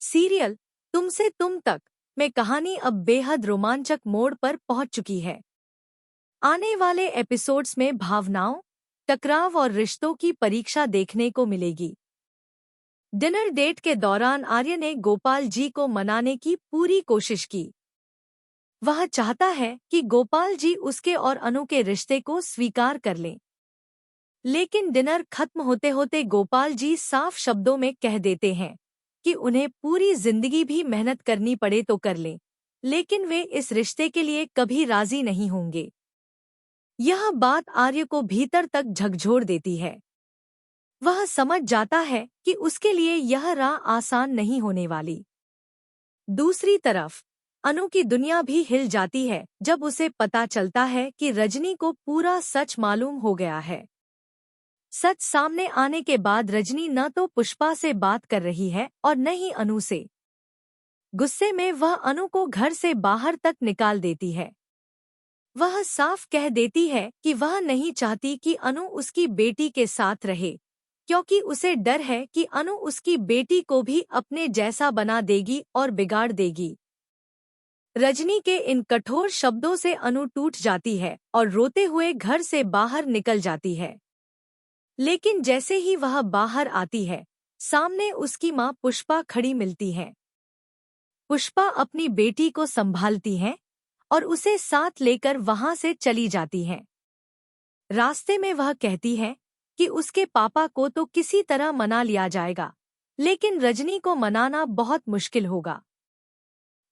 Serial तुमसे तुम तक में कहानी अब बेहद रोमांचक मोड़ पर पहुंच चुकी है। आने वाले एपिसोड्स में भावनाओं, टकराव और रिश्तों की परीक्षा देखने को मिलेगी। डिनर डेट के दौरान आर्य ने गोपाल जी को मनाने की पूरी कोशिश की। वह चाहता है कि गोपाल जी उसके और अनु के रिश्ते को स्वीकार कर लें। लेकिन डिनर खत्म होते होते गोपाल जी साफ शब्दों में कह देते हैं कि उन्हें पूरी जिंदगी भी मेहनत करनी पड़े तो कर लें, लेकिन वे इस रिश्ते के लिए कभी राजी नहीं होंगे। यह बात आर्य को भीतर तक झकझोर देती है। वह समझ जाता है कि उसके लिए यह राह आसान नहीं होने वाली। दूसरी तरफ अनु की दुनिया भी हिल जाती है जब उसे पता चलता है कि रजनी को पूरा सच मालूम हो गया है। सच सामने आने के बाद रजनी न तो पुष्पा से बात कर रही है और न ही अनु से। गुस्से में वह अनु को घर से बाहर तक निकाल देती है। वह साफ कह देती है कि वह नहीं चाहती कि अनु उसकी बेटी के साथ रहे, क्योंकि उसे डर है कि अनु उसकी बेटी को भी अपने जैसा बना देगी और बिगाड़ देगी। रजनी के इन कठोर शब्दों से अनु टूट जाती है और रोते हुए घर से बाहर निकल जाती है। लेकिन जैसे ही वह बाहर आती है, सामने उसकी मां पुष्पा खड़ी मिलती है। पुष्पा अपनी बेटी को संभालती है और उसे साथ लेकर वहां से चली जाती है। रास्ते में वह कहती है कि उसके पापा को तो किसी तरह मना लिया जाएगा, लेकिन रजनी को मनाना बहुत मुश्किल होगा।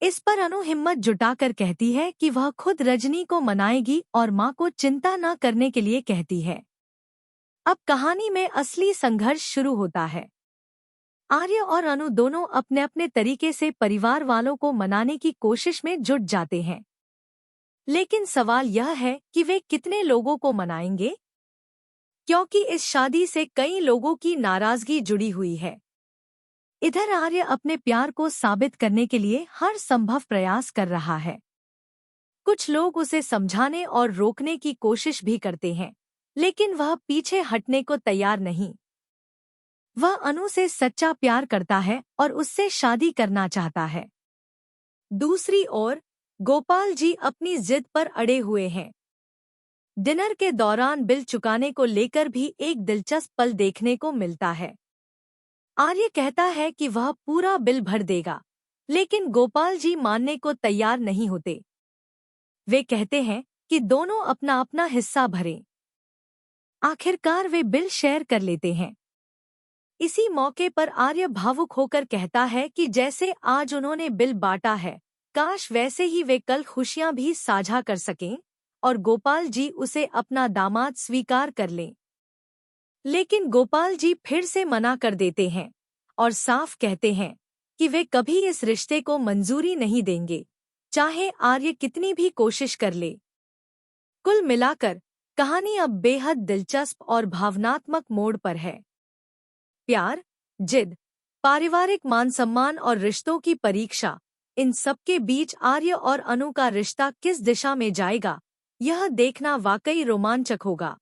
इस पर अनु हिम्मत जुटाकर कहती है कि वह खुद रजनी को मनाएगी और मां को चिंता न करने के लिए कहती है। अब कहानी में असली संघर्ष शुरू होता है। आर्य और अनु दोनों अपने अपने तरीके से परिवार वालों को मनाने की कोशिश में जुट जाते हैं। लेकिन सवाल यह है कि वे कितने लोगों को मनाएंगे, क्योंकि इस शादी से कई लोगों की नाराजगी जुड़ी हुई है। इधर आर्य अपने प्यार को साबित करने के लिए हर संभव प्रयास कर रहा है। कुछ लोग उसे समझाने और रोकने की कोशिश भी करते हैं, लेकिन वह पीछे हटने को तैयार नहीं। वह अनु से सच्चा प्यार करता है और उससे शादी करना चाहता है। दूसरी ओर गोपाल जी अपनी जिद पर अड़े हुए हैं। डिनर के दौरान बिल चुकाने को लेकर भी एक दिलचस्प पल देखने को मिलता है। आर्य कहता है कि वह पूरा बिल भर देगा, लेकिन गोपाल जी मानने को तैयार नहीं होते। वे कहते हैं कि दोनों अपना अपना हिस्सा भरें। आखिरकार वे बिल शेयर कर लेते हैं। इसी मौके पर आर्य भावुक होकर कहता है कि जैसे आज उन्होंने बिल बांटा है, काश वैसे ही वे कल खुशियां भी साझा कर सकें और गोपाल जी उसे अपना दामाद स्वीकार कर लें। लेकिन गोपाल जी फिर से मना कर देते हैं और साफ कहते हैं कि वे कभी इस रिश्ते को मंजूरी नहीं देंगे, चाहे आर्य कितनी भी कोशिश कर ले। कुल मिलाकर कहानी अब बेहद दिलचस्प और भावनात्मक मोड़ पर है। प्यार, जिद, पारिवारिक मान सम्मान और रिश्तों की परीक्षा, इन सबके बीच आर्य और अनु का रिश्ता किस दिशा में जाएगा, यह देखना वाकई रोमांचक होगा।